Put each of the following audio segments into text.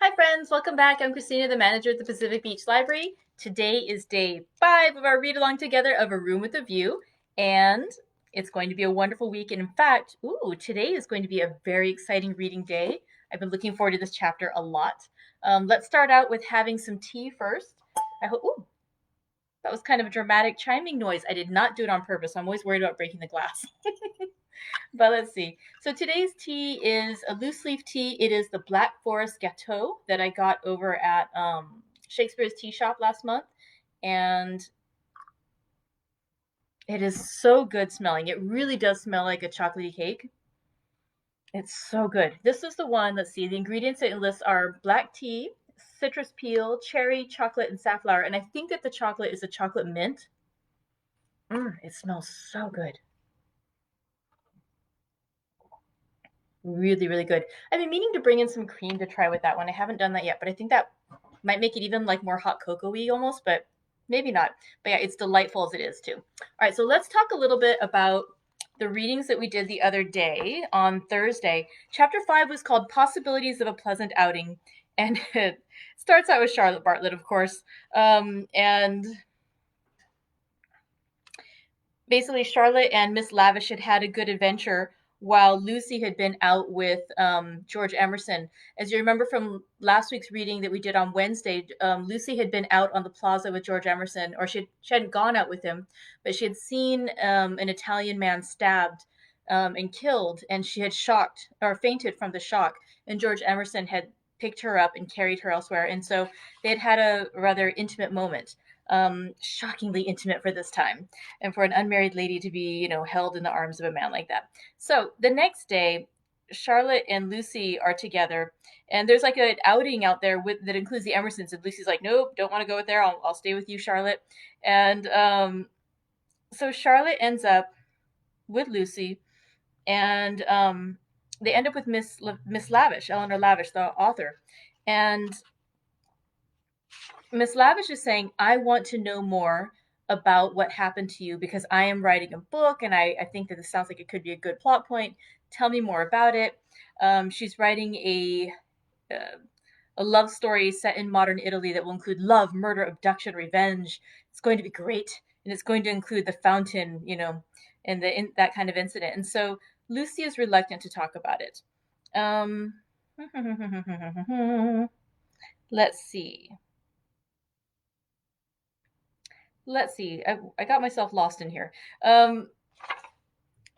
Hi friends, welcome back. I'm Christina, the manager at the Pacific Beach Library. Today is day 5 of our read along together of A Room with a View, and it's going to be a wonderful week. And in fact, today is going to be a very exciting reading day. I've been looking forward to this chapter a lot. Let's start out with having some tea first. I hope, that was kind of a dramatic chiming noise. I did not do it on purpose. I'm always worried about breaking the glass. But let's see. So today's tea is a loose leaf tea. It is the Black Forest Gâteau that I got over at Shakespeare's Tea Shop last month. And it is so good smelling. It really does smell like a chocolatey cake. It's so good. This is the one, let's see, the ingredients it lists are black tea, citrus peel, cherry, chocolate, and safflower. And I think that the chocolate is a chocolate mint. It smells so good. Really, really good. I've been meaning to bring in some cream to try with that one. I haven't done that yet, but I think that might make it even like more hot cocoa-y almost, but maybe not. But yeah, it's delightful as it is too. All right, so let's talk a little bit about the readings that we did the other day on Thursday. Chapter 5 was called Possibilities of a Pleasant Outing, and it starts out with Charlotte Bartlett, of course. And basically Charlotte and Miss Lavish had a good adventure while Lucy had been out with George Emerson. As you remember from last week's reading that we did on Wednesday, Lucy had been out on the plaza with George Emerson, or she hadn't gone out with him, but she had seen an Italian man stabbed and killed, and she had shocked or fainted from the shock, and George Emerson had picked her up and carried her elsewhere, and so they had a rather intimate moment, shockingly intimate for this time, and for an unmarried lady to be, held in the arms of a man like that. So the next day, Charlotte and Lucy are together, and there's like an outing out there that includes the Emersons. And Lucy's like, "Nope, don't want to go with there. I'll stay with you, Charlotte." And so Charlotte ends up with Lucy, and they end up with Miss Lavish, Eleanor Lavish, the author, and Miss Lavish is saying, I want to know more about what happened to you because I am writing a book and I think that this sounds like it could be a good plot point. Tell me more about it. She's writing uh, a love story set in modern Italy that will include love, murder, abduction, revenge. It's going to be great. And it's going to include the fountain, and that kind of incident. And so Lucy is reluctant to talk about it. Um, let's see. I got myself lost in here. Um,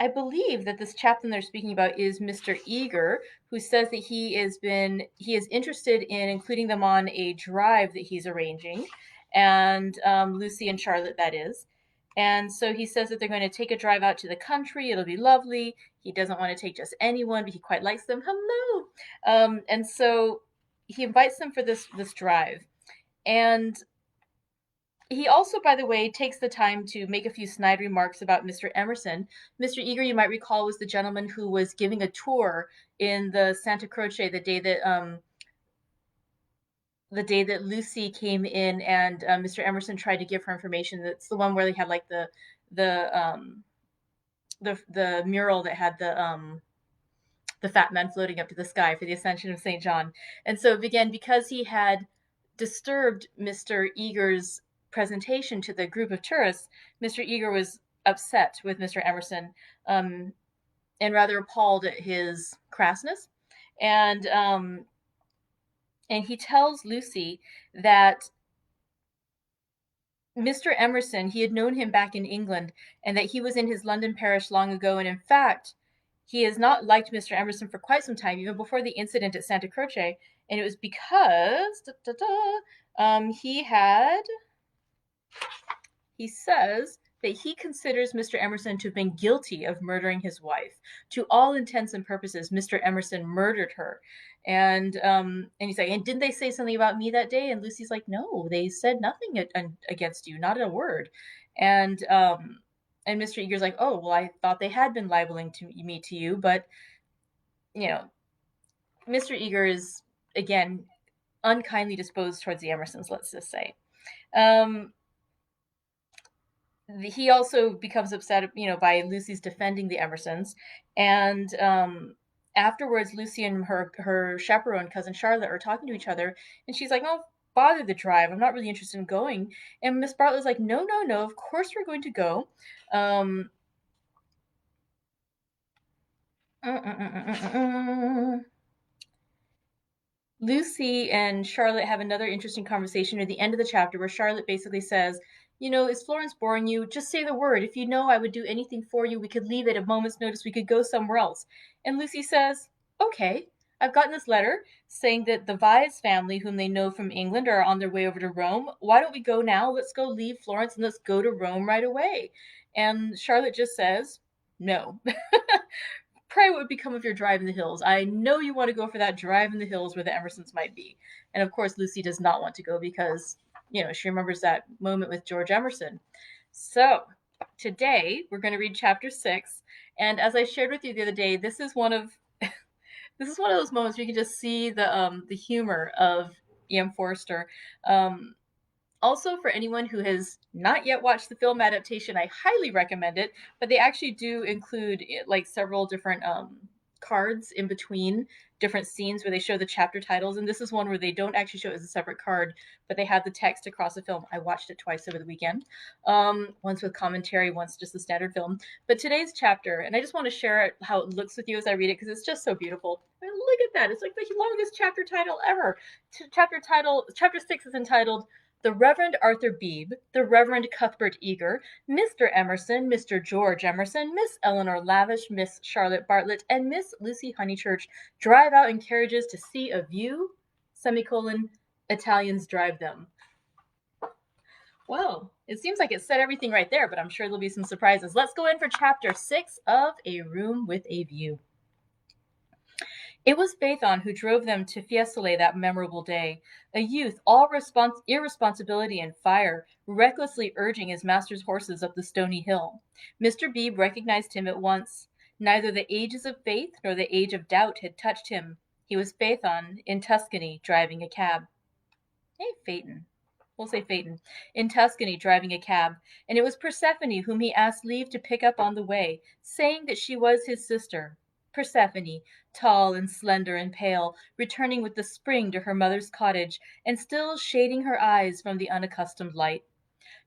I believe that this chaplain they're speaking about is Mr. Eager, who says that he is interested in including them on a drive that he's arranging, and Lucy and Charlotte, that is. And so he says that they're going to take a drive out to the country. It'll be lovely. He doesn't want to take just anyone, but he quite likes them. Hello. And so he invites them for this drive. And he also, by the way, takes the time to make a few snide remarks about Mr. Emerson. Mr. Eager, you might recall, was the gentleman who was giving a tour in the Santa Croce the day that Lucy came in, and Mr. Emerson tried to give her information. That's the one where they had like the the mural that had the fat man floating up to the sky for the Ascension of St. John. And so again, because he had disturbed Mr. Eager's presentation to the group of tourists, Mr. Eager was upset with Mr. Emerson, and rather appalled at his crassness. And he tells Lucy that Mr. Emerson, he had known him back in England, and that he was in his London parish long ago. And in fact, he has not liked Mr. Emerson for quite some time, even before the incident at Santa Croce. And it was because he says that he considers Mr. Emerson to have been guilty of murdering his wife. To all intents and purposes, Mr. Emerson murdered her. And he's like, and didn't they say something about me that day? And Lucy's like, no, they said nothing against you, not a word. And Mr. Eager's like, oh, well, I thought they had been libeling me to you, but Mr. Eager is again unkindly disposed towards the Emersons, let's just say. He also becomes upset, by Lucy's defending the Emersons, and afterwards, Lucy and her chaperone, cousin Charlotte, are talking to each other, and she's like, "Oh, bother the drive. I'm not really interested in going." And Miss Bartlett's like, "No, no, no. Of course we're going to go." Um, uh, uh, uh, uh, uh, uh. Lucy and Charlotte have another interesting conversation at the end of the chapter where Charlotte basically says, "You know, is Florence boring you? Just say the word. If you know I would do anything for you, we could leave at a moment's notice. We could go somewhere else." And Lucy says, "Okay. I've gotten this letter saying that the Vyse family, whom they know from England, are on their way over to Rome. Why don't we go now? Let's go leave Florence and let's go to Rome right away." And Charlotte just says, "No." Pray what would become of your drive in the hills. I know you want to go for that drive in the hills where the Emersons might be. And of course, Lucy does not want to go because, she remembers that moment with George Emerson. So today we're going to read chapter 6. And as I shared with you the other day, this is one of those moments where you can just see the humor of E.M. Forster. Um, Also, for anyone who has not yet watched the film adaptation, I highly recommend it. But they actually do include like several different cards in between different scenes where they show the chapter titles. And this is one where they don't actually show it as a separate card, but they have the text across the film. I watched it twice over the weekend, once with commentary, once just the standard film. But today's chapter, and I just want to share how it looks with you as I read it because it's just so beautiful. I mean, look at that! It's like the longest chapter title ever. Chapter 6 is entitled "The Reverend Arthur Beebe, the Reverend Cuthbert Eager, Mr. Emerson, Mr. George Emerson, Miss Eleanor Lavish, Miss Charlotte Bartlett, and Miss Lucy Honeychurch drive out in carriages to see a view, semicolon, Italians drive them." Well, it seems like it said everything right there, but I'm sure there'll be some surprises. Let's go in for chapter 6 of A Room with a View. It was Phaethon who drove them to Fiesole that memorable day, a youth all irresponsibility and fire, recklessly urging his master's horses up the stony hill. Mr. Beebe recognized him at once. Neither the ages of faith nor the age of doubt had touched him. He was Phaethon in Tuscany driving a cab. Hey, Phaeton. We'll say Phaeton. In Tuscany driving a cab, and it was Persephone whom he asked leave to pick up on the way, saying that she was his sister. Persephone, tall and slender and pale, returning with the spring to her mother's cottage, and still shading her eyes from the unaccustomed light.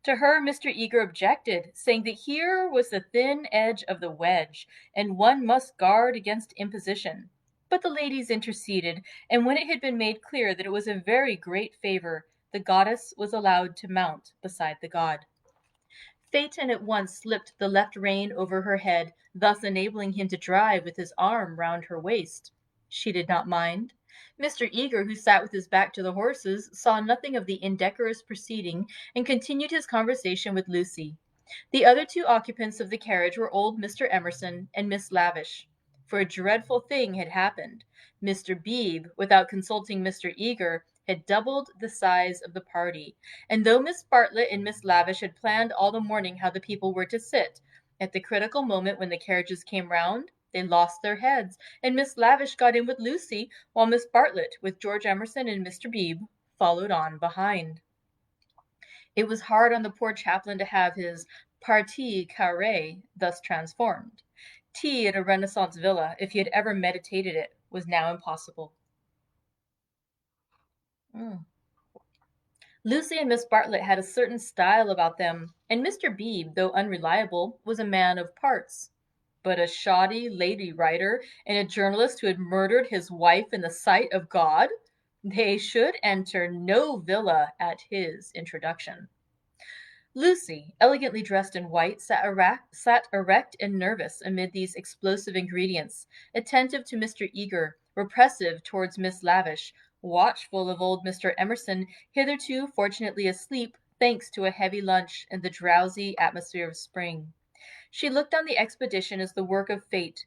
To her Mr. Eager objected, saying that here was the thin edge of the wedge, and one must guard against imposition. But the ladies interceded, and when it had been made clear that it was a very great favor, the goddess was allowed to mount beside the god. Phaeton at once slipped the left rein over her head, thus enabling him to drive with his arm round her waist. She did not mind. Mr. Eager, who sat with his back to the horses, saw nothing of the indecorous proceeding, and continued his conversation with Lucy. The other two occupants of the carriage were old Mr. Emerson and Miss Lavish. For a dreadful thing had happened. Mr. Beebe, without consulting Mr. Eager, had doubled the size of the party, and though Miss Bartlett and Miss Lavish had planned all the morning how the people were to sit, at the critical moment when the carriages came round, they lost their heads, and Miss Lavish got in with Lucy, while Miss Bartlett, with George Emerson and Mr. Beebe, followed on behind. It was hard on the poor chaplain to have his partie carrée thus transformed. Tea at a Renaissance villa, if he had ever meditated it, was now impossible. Lucy and Miss Bartlett had a certain style about them, and Mr. Beebe, though unreliable, was a man of parts. But a shoddy lady writer and a journalist who had murdered his wife in the sight of God? They should enter no villa at his introduction. Lucy, elegantly dressed in white, sat erect and nervous amid these explosive ingredients, attentive to Mr. Eager, repressive towards Miss Lavish, watchful of old Mr. Emerson, hitherto fortunately asleep thanks to a heavy lunch and the drowsy atmosphere of spring. She looked on the expedition as the work of fate.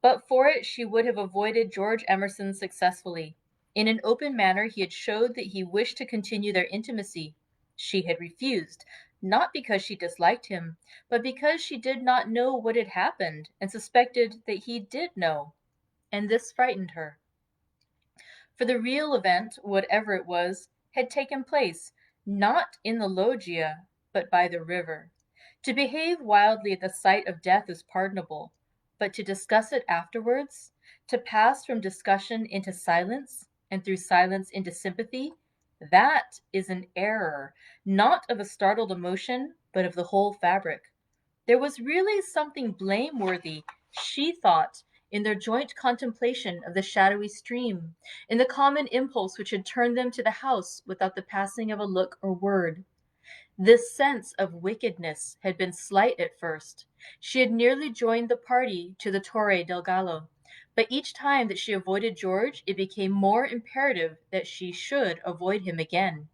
But for it she would have avoided George Emerson successfully. In an open manner he had showed that he wished to continue their intimacy. She had refused, not because she disliked him, but because she did not know what had happened and suspected that he did know. And this frightened her. For the real event, whatever it was, had taken place, not in the loggia, but by the river. To behave wildly at the sight of death is pardonable, But to discuss it afterwards, to pass from discussion into silence, and through silence into sympathy, that is an error, not of a startled emotion, but of the whole fabric. There was really something blameworthy, she thought, in their joint contemplation of the shadowy stream, in the common impulse which had turned them to the house without the passing of a look or word. This sense of wickedness had been slight at first. She had nearly joined the party to the Torre del Gallo, but each time that she avoided George it became more imperative that she should avoid him again.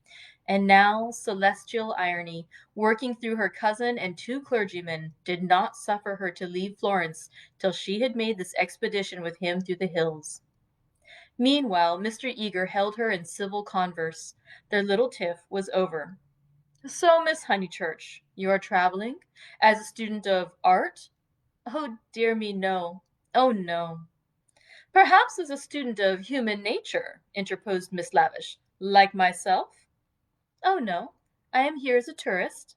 And now celestial irony, working through her cousin and two clergymen, did not suffer her to leave Florence till she had made this expedition with him through the hills. Meanwhile, Mr. Eager held her in civil converse. Their little tiff was over. So, Miss Honeychurch, you are traveling? As a student of art? Oh, dear me, no. Oh, no. Perhaps as a student of human nature, interposed Miss Lavish. Like myself? Oh, no. I am here as a tourist.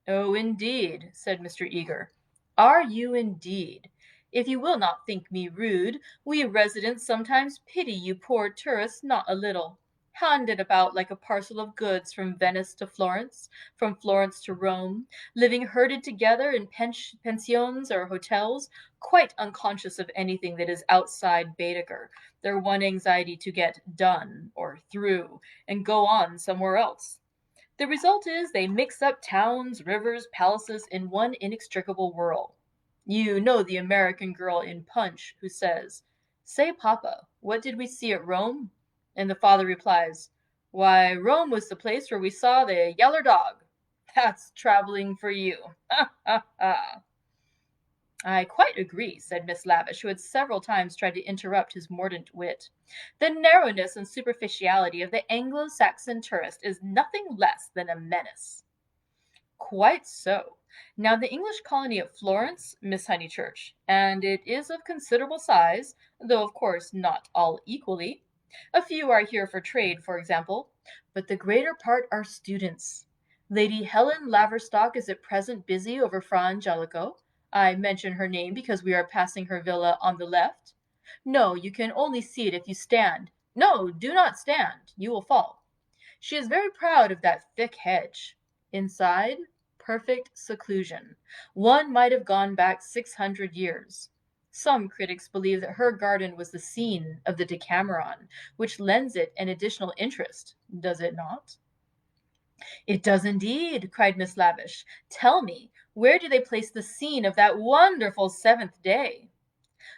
Oh, indeed, said Mr. Eager. Are you indeed? If you will not think me rude, we residents sometimes pity you poor tourists not a little. Handed about like a parcel of goods from Venice to Florence, from Florence to Rome, living herded together in pensions or hotels, quite unconscious of anything that is outside Baedeker, their one anxiety to get done or through and go on somewhere else. The result is they mix up towns, rivers, palaces in one inextricable whirl. You know the American girl in Punch who says, "Say, Papa, what did we see at Rome?" And the father replies, "Why, Rome was the place where we saw the yeller dog." That's traveling for you. Ha ha ha. I quite agree, said Miss Lavish, who had several times tried to interrupt his mordant wit. The narrowness and superficiality of the Anglo-Saxon tourist is nothing less than a menace. Quite so. Now the English colony at Florence, Miss Honeychurch, and it is of considerable size, though of course not all equally. A few are here for trade, for example, but the greater part are students. Lady Helen Laverstock is at present busy over Fra Angelico. I mention her name because we are passing her villa on the left. No, you can only see it if you stand. No, do not stand. You will fall. She is very proud of that thick hedge. Inside, perfect seclusion. One might have gone back 600 years. Some critics believe that her garden was the scene of the Decameron, which lends it an additional interest, does it not? It does indeed, cried Miss Lavish. Tell me, where do they place the scene of that wonderful seventh day?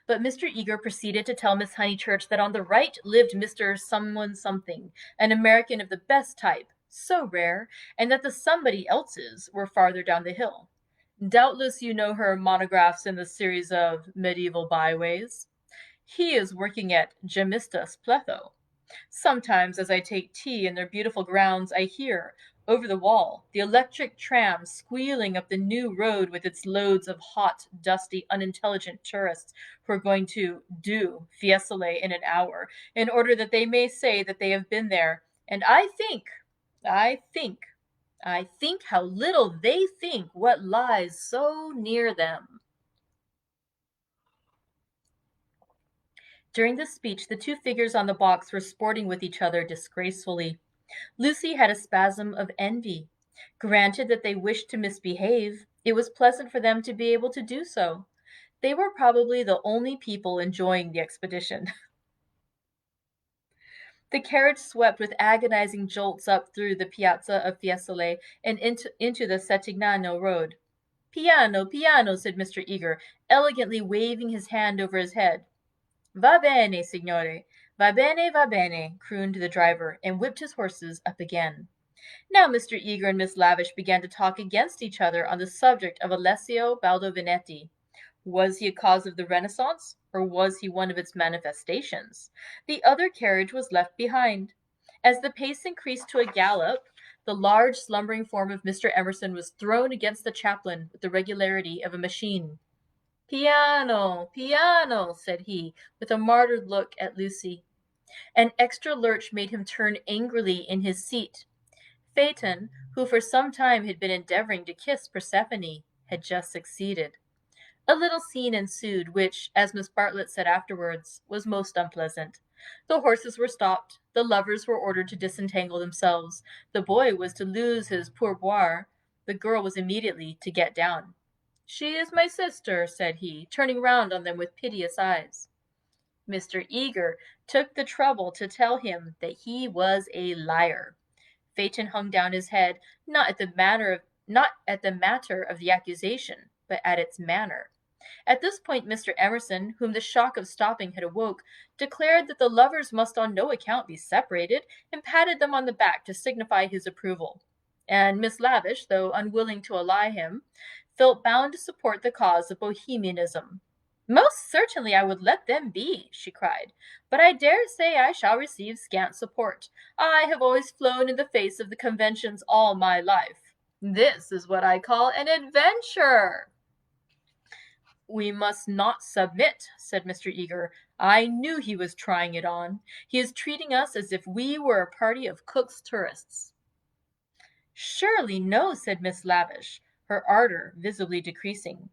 But Mr. Eager proceeded to tell Miss Honeychurch that on the right lived Mr. Someone Something, an American of the best type, so rare, and that the somebody else's were farther down the hill. Doubtless you know her monographs in the series of Medieval Byways. He is working at Gemistus Pletho. Sometimes as I take tea in their beautiful grounds, I hear, over the wall, the electric tram squealing up the new road with its loads of hot, dusty, unintelligent tourists who are going to do Fiesole in an hour, in order that they may say that they have been there. And I think how little they think what lies so near them. During this speech, the two figures on the box were sporting with each other disgracefully. Lucy had a spasm of envy. Granted that they wished to misbehave, it was pleasant for them to be able to do so. They were probably the only people enjoying the expedition. The carriage swept with agonizing jolts up through the piazza of Fiesole and into the Settignano road. Piano, piano, said Mr. Eager, elegantly waving his hand over his head. Va bene, signore. Va bene, crooned the driver, and whipped his horses up again. Now Mr. Eager and Miss Lavish began to talk against each other on the subject of Alessio Baldovinetti. Was he a cause of the Renaissance, or was he one of its manifestations? The other carriage was left behind. As the pace increased to a gallop, the large slumbering form of Mr. Emerson was thrown against the chaplain with the regularity of a machine. Piano, piano, said he, with a martyred look at Lucy. An extra lurch made him turn angrily in his seat. Phaeton, who for some time had been endeavoring to kiss Persephone, had just succeeded. A little scene ensued, which, as Miss Bartlett said afterwards, was most unpleasant. The horses were stopped, the lovers were ordered to disentangle themselves, the boy was to lose his pourboire, the girl was immediately to get down. "She is my sister," said he, turning round on them with piteous eyes. Mr. Eager took the trouble to tell him that he was a liar. Phaeton hung down his head, not at the matter of the accusation, but at its manner. At this point Mr. Emerson, whom the shock of stopping had awoke, declared that the lovers must on no account be separated, and patted them on the back to signify his approval. And Miss Lavish, though unwilling to ally him, felt bound to support the cause of Bohemianism. "Most certainly I would let them be," she cried, "but I dare say I shall receive scant support. I have always flown in the face of the conventions all my life. This is what I call an adventure." "We must not submit," said Mr. Eager. "I knew he was trying it on. He is treating us as if we were a party of Cook's tourists." "Surely no," said Miss Lavish, her ardor visibly decreasing.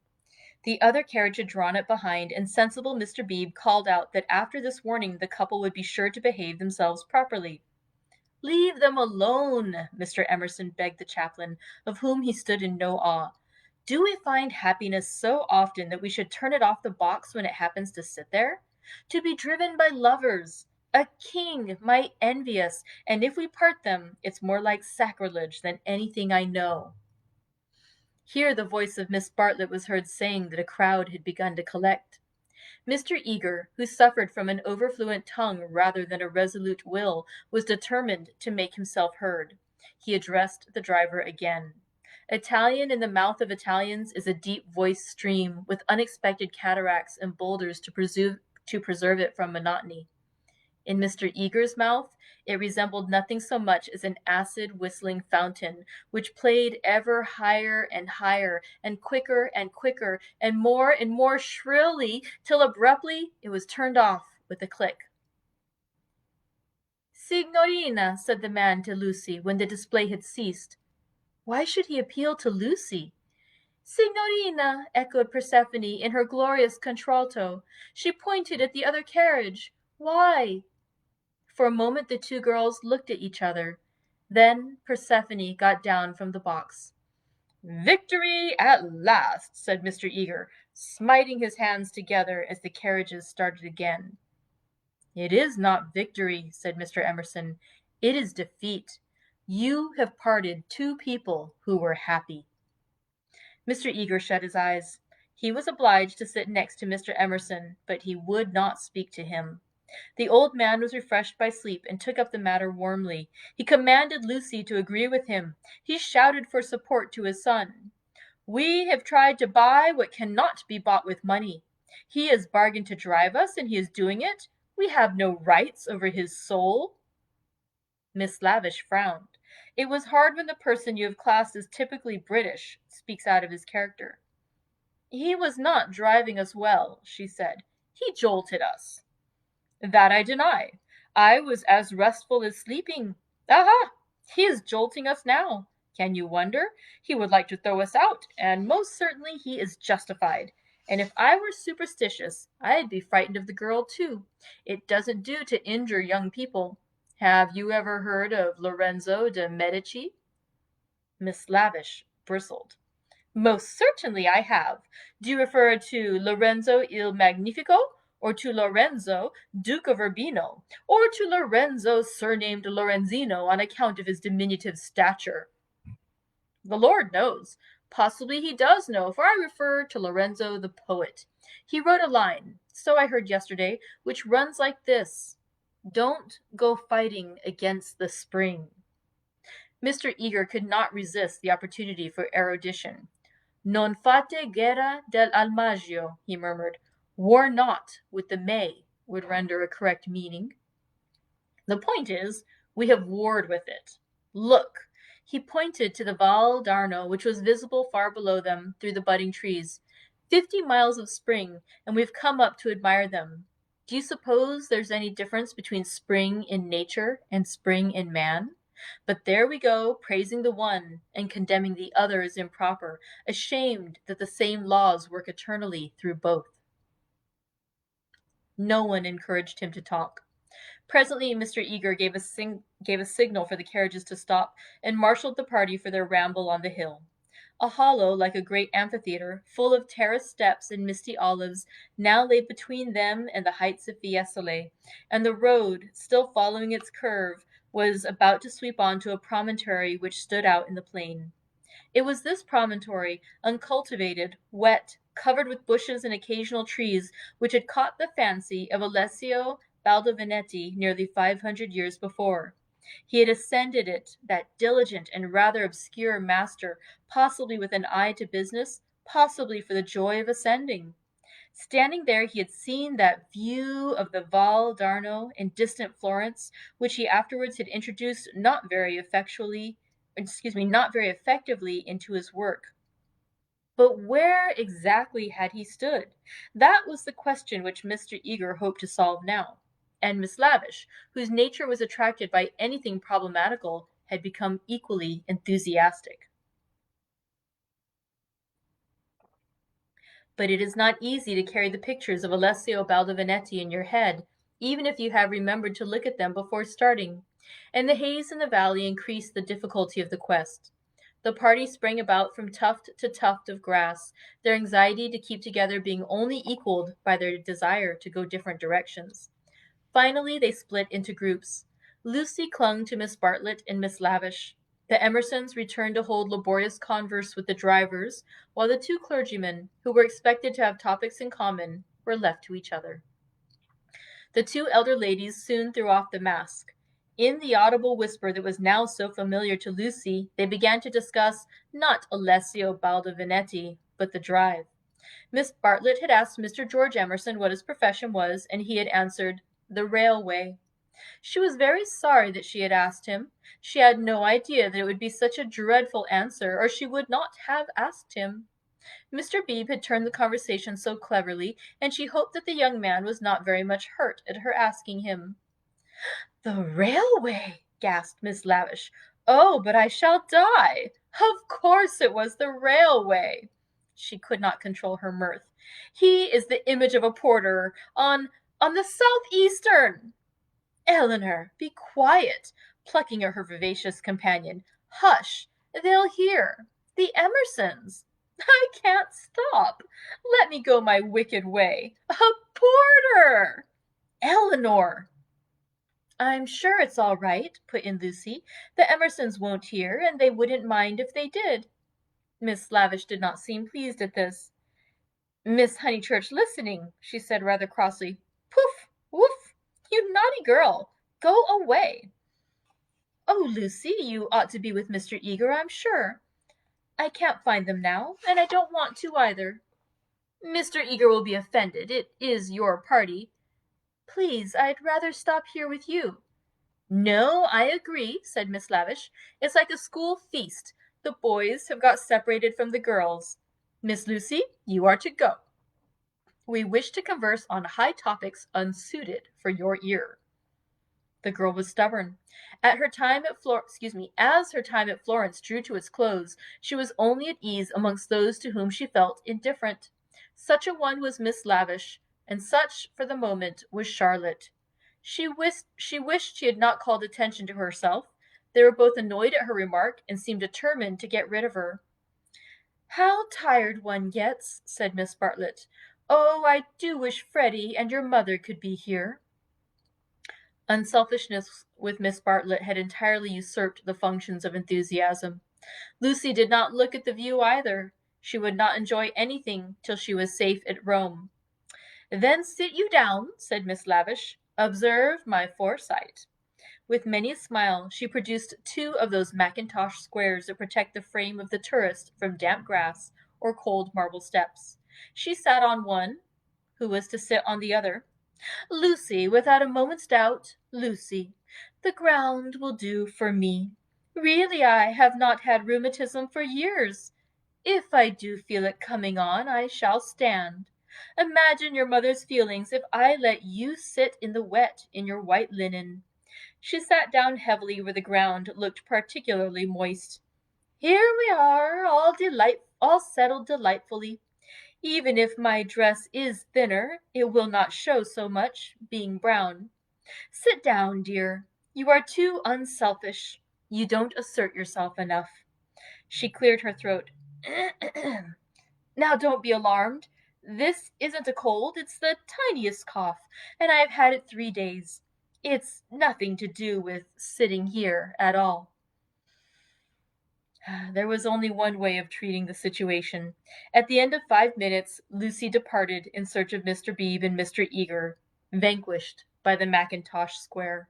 The other carriage had drawn up behind, and sensible Mr. Beebe called out that after this warning the couple would be sure to behave themselves properly. "Leave them alone," Mr. Emerson begged the chaplain, of whom he stood in no awe. "Do we find happiness so often that we should turn it off the box when it happens to sit there? To be driven by lovers! A king might envy us, and if we part them, it's more like sacrilege than anything I know." Here the voice of Miss Bartlett was heard saying that a crowd had begun to collect. Mr. Eager, who suffered from an overfluent tongue rather than a resolute will, was determined to make himself heard. He addressed the driver again. Italian in the mouth of Italians is a deep-voiced stream with unexpected cataracts and boulders to preserve it from monotony. In Mr. Eager's mouth it resembled nothing so much as an acid whistling fountain, which played ever higher and higher, and quicker and more shrilly, till abruptly it was turned off with a click. "Signorina," said the man to Lucy, when the display had ceased. Why should he appeal to Lucy? "Signorina," echoed Persephone in her glorious contralto. She pointed at the other carriage. Why? For a moment the two girls looked at each other. Then Persephone got down from the box. "Victory at last," said Mr. Eager, smiting his hands together as the carriages started again. "It is not victory," said Mr. Emerson. "It is defeat. You have parted two people who were happy." Mr. Eager shut his eyes. He was obliged to sit next to Mr. Emerson, but he would not speak to him. The old man was refreshed by sleep and took up the matter warmly. He commanded Lucy to agree with him. He shouted for support to his son. "We have tried to buy what cannot be bought with money. He has bargained to drive us, and he is doing it. We have no rights over his soul." Miss Lavish frowned. It was hard when the person you have classed as typically British speaks out of his character. "He was not driving us well," she said. "He jolted us." "That I deny. I was as restful as sleeping. Aha! He is jolting us now. Can you wonder? He would like to throw us out, and most certainly he is justified. And if I were superstitious, I'd be frightened of the girl too. It doesn't do to injure young people. Have you ever heard of Lorenzo de Medici?" Miss Lavish bristled. "Most certainly I have. Do you refer to Lorenzo il Magnifico, or to Lorenzo, Duke of Urbino, or to Lorenzo surnamed Lorenzino on account of his diminutive stature?" "The Lord knows. Possibly he does know, for I refer to Lorenzo the poet. He wrote a line, so I heard yesterday, which runs like this: 'Don't go fighting against the spring.'" Mr. Eager could not resist the opportunity for erudition. "Non fate guerra del Almaggio," he murmured. "War not with the May," would render a correct meaning. "The point is, we have warred with it. Look!" He pointed to the Val d'Arno, which was visible far below them through the budding trees. 50 miles of spring, and we've come up to admire them. Do you suppose there's any difference between spring in nature and spring in man? But there we go, praising the one and condemning the other as improper, ashamed that the same laws work eternally through both. No one encouraged him to talk. Presently Mr. Eager gave a signal for the carriages to stop, and marshalled the party for their ramble on the hill. A hollow, like a great amphitheatre, full of terraced steps and misty olives, now lay between them and the heights of Fiesole, and the road, still following its curve, was about to sweep on to a promontory which stood out in the plain. It was this promontory, uncultivated, wet, covered with bushes and occasional trees, which had caught the fancy of Alessio Baldovinetti nearly 500 years before. He had ascended it, that diligent and rather obscure master, possibly with an eye to business, possibly for the joy of ascending. Standing there he had seen that view of the Val d'Arno in distant Florence, which he afterwards had introduced not very effectively into his work. But where exactly had he stood? That was the question which Mr. Eager hoped to solve now. And Miss Lavish, whose nature was attracted by anything problematical, had become equally enthusiastic. But it is not easy to carry the pictures of Alessio Baldovinetti in your head, even if you have remembered to look at them before starting, and the haze in the valley increased the difficulty of the quest. The party sprang about from tuft to tuft of grass, their anxiety to keep together being only equalled by their desire to go different directions. Finally they split into groups. Lucy clung to Miss Bartlett and Miss Lavish. The Emersons returned to hold laborious converse with the drivers, while the two clergymen, who were expected to have topics in common, were left to each other. The two elder ladies soon threw off the mask. In the audible whisper that was now so familiar to Lucy, they began to discuss, not Alessio Baldovinetti, but the drive. Miss Bartlett had asked Mr. George Emerson what his profession was, and he had answered, the railway. She was very sorry that she had asked him. She had no idea that it would be such a dreadful answer, or she would not have asked him. Mr. Beebe had turned the conversation so cleverly, and she hoped that the young man was not very much hurt at her asking him. The railway, gasped Miss Lavish. Oh, but I shall die. Of course it was the railway. She could not control her mirth. He is the image of a porter on the Southeastern. Eleanor, be quiet, plucking at her vivacious companion. Hush, they'll hear. The Emersons. I can't stop. Let me go my wicked way. A porter! Eleanor! I'm sure it's all right, put in Lucy. The Emersons won't hear, and they wouldn't mind if they did. Miss Lavish did not seem pleased at this. Miss Honeychurch listening, she said rather crossly. Poof! Woof! You naughty girl! Go away! Oh, Lucy, you ought to be with Mr. Eager, I'm sure. I can't find them now, and I don't want to either. Mr. Eager will be offended. It is your party. Please, I'd rather stop here with you. No, I agree, said Miss Lavish. It's like a school feast. The boys have got separated from the girls. Miss Lucy, you are to go. We wish to converse on high topics unsuited for your ear. The girl was stubborn. As her time at Florence drew to its close, she was only at ease amongst those to whom she felt indifferent. Such a one was Miss Lavish, and such, for the moment, was Charlotte. She wished she had not called attention to herself. They were both annoyed at her remark, and seemed determined to get rid of her. How tired one gets, said Miss Bartlett. Oh, I do wish Freddie and your mother could be here. Unselfishness with Miss Bartlett had entirely usurped the functions of enthusiasm. Lucy did not look at the view either. She would not enjoy anything till she was safe at Rome. Then sit you down, said Miss Lavish. Observe my foresight. With many a smile, she produced 2 of those mackintosh squares that protect the frame of the tourist from damp grass or cold marble steps. She sat on one. Who was to sit on the other? Lucy, without a moment's doubt, Lucy. The ground will do for me. Really, I have not had rheumatism for years. If I do feel it coming on, I shall stand. Imagine your mother's feelings if I let you sit in the wet in your white linen. She sat down heavily where the ground looked particularly moist. Here we are, all settled delightfully. Even if my dress is thinner, it will not show so much, being brown. Sit down, dear. You are too unselfish. You don't assert yourself enough. She cleared her throat. Now don't be alarmed. This isn't a cold, it's the tiniest cough, and I have had it 3 days. It's nothing to do with sitting here at all. There was only one way of treating the situation. At the end of 5 minutes, Lucy departed in search of Mr. Beebe and Mr. Eager, vanquished by the Mackintosh Square.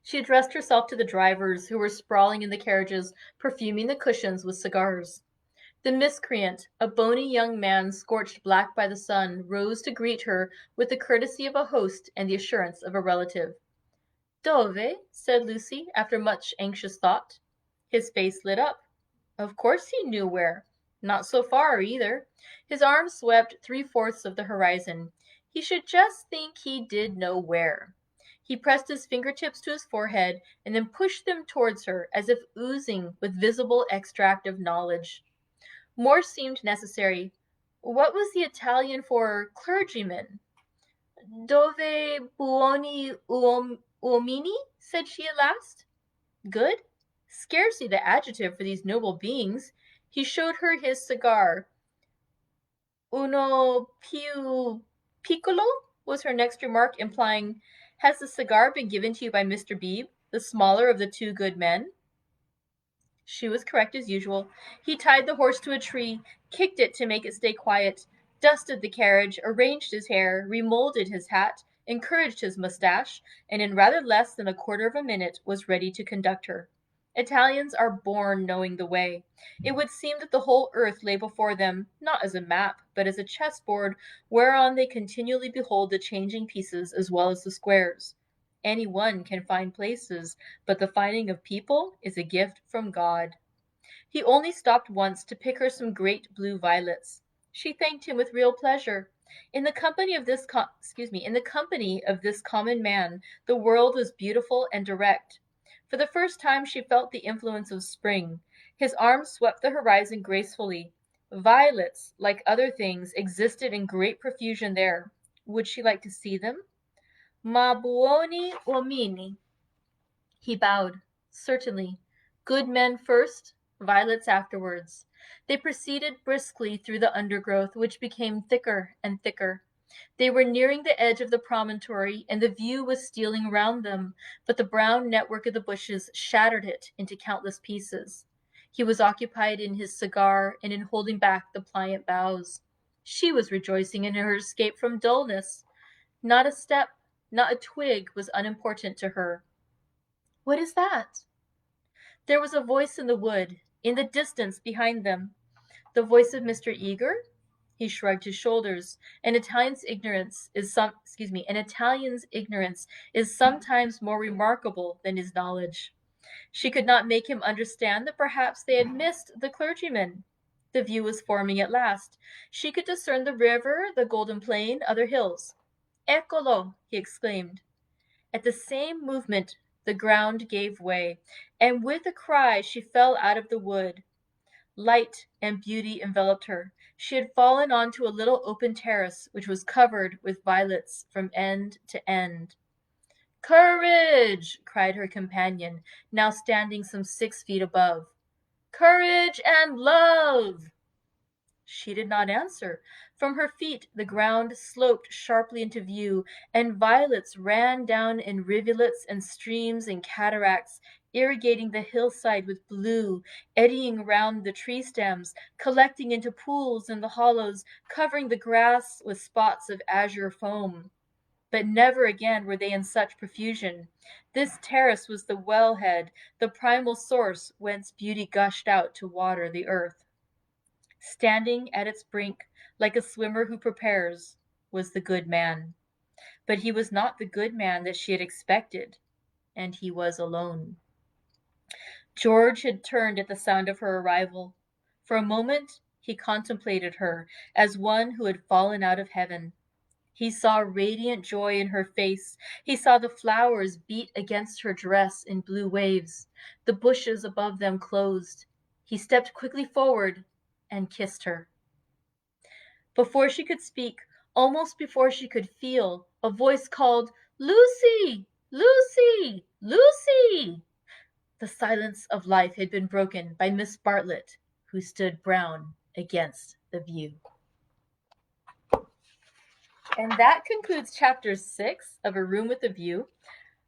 She addressed herself to the drivers who were sprawling in the carriages, perfuming the cushions with cigars. The miscreant, a bony young man scorched black by the sun, rose to greet her with the courtesy of a host and the assurance of a relative. Dove? Said Lucy, after much anxious thought. His face lit up. Of course he knew where. Not so far, either. His arm swept 3/4 of the horizon. He should just think he did know where. He pressed his fingertips to his forehead and then pushed them towards her as if oozing with visible extract of knowledge. More seemed necessary. What was the Italian for clergyman? Dove buoni uomini? Said she at last. Good? Scarcely the adjective for these noble beings. He showed her his cigar. Uno più piccolo? Was her next remark, implying, has the cigar been given to you by Mr. Beebe, the smaller of the two good men? She was correct as usual. He tied the horse to a tree, kicked it to make it stay quiet, dusted the carriage, arranged his hair, remolded his hat, encouraged his moustache, and in rather less than a quarter of a minute was ready to conduct her. Italians are born knowing the way. It would seem that the whole earth lay before them, not as a map, but as a chessboard whereon they continually behold the changing pieces as well as the squares. Any one can find places, but the finding of people is a gift from God. He only stopped once to pick her some great blue violets. She thanked him with real pleasure. In the company of this common man, the world was beautiful and direct. For the first time she felt the influence of spring. His arm swept the horizon gracefully. Violets, like other things, existed in great profusion there. Would she like to see them? Ma buoni uomini. He bowed. Certainly. Good men first, violets afterwards. They proceeded briskly through the undergrowth, which became thicker and thicker. They were nearing the edge of the promontory, and the view was stealing round them, but the brown network of the bushes shattered it into countless pieces. He was occupied in his cigar and in holding back the pliant boughs. She was rejoicing in her escape from dullness. Not a step, not a twig was unimportant to her. What is that? There was a voice in the wood, in the distance behind them. The voice of Mr. Eager? He shrugged his shoulders. An Italian's ignorance is sometimes more remarkable than his knowledge. She could not make him understand that perhaps they had missed the clergyman. The view was forming at last. She could discern the river, the golden plain, other hills. Eccolo! He exclaimed. At the same movement the ground gave way, and with a cry she fell out of the wood. Light and beauty enveloped her. She had fallen on to a little open terrace which was covered with violets from end to end. Courage! Cried her companion, now standing some 6 feet above. Courage and love! She did not answer. From her feet the ground sloped sharply into view, and violets ran down in rivulets and streams and cataracts, irrigating the hillside with blue, eddying round the tree stems, collecting into pools in the hollows, covering the grass with spots of azure foam. But never again were they in such profusion. This terrace was the wellhead, the primal source whence beauty gushed out to water the earth. Standing at its brink, like a swimmer who prepares, was the good man. But he was not the good man that she had expected, and he was alone. George had turned at the sound of her arrival. For a moment He contemplated her as one who had fallen out of heaven. He saw radiant joy in her face. He saw the flowers beat against her dress in blue waves. The bushes above them closed. He stepped quickly forward and kissed her. Before she could speak, almost before she could feel, a voice called, "Lucy! Lucy! Lucy!" The silence of life had been broken by Miss Bartlett, who stood brown against the view. And that concludes chapter 6 of A Room with a View.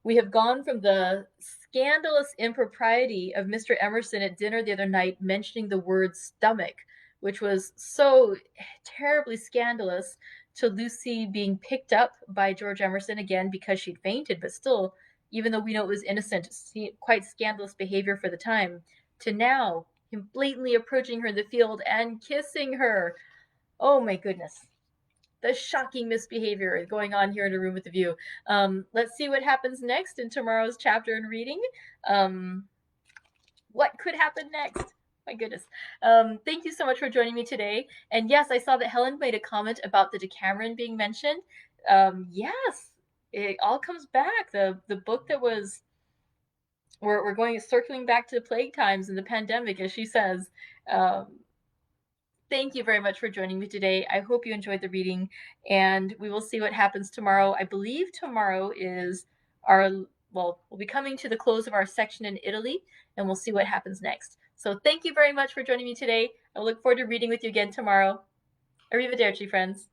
We have gone from the scandalous impropriety of Mr. Emerson at dinner the other night mentioning the word stomach, which was so terribly scandalous, to Lucy being picked up by George Emerson again because she'd fainted, but still, even though we know it was innocent, quite scandalous behavior for the time, to now him blatantly approaching her in the field and kissing her. Oh my goodness. The shocking misbehavior going on here in A Room with a View. Let's see what happens next in tomorrow's chapter and reading. What could happen next? My goodness. Thank you so much for joining me today. And yes, I saw that Helen made a comment about the Decameron being mentioned. Yes, it all comes back. The book that was, we're going circling back to the plague times and the pandemic, as she says. Thank you very much for joining me today. I hope you enjoyed the reading, and we will see what happens tomorrow. I believe tomorrow is we'll be coming to the close of our section in Italy, and we'll see what happens next. So thank you very much for joining me today. I look forward to reading with you again tomorrow. Arrivederci, friends.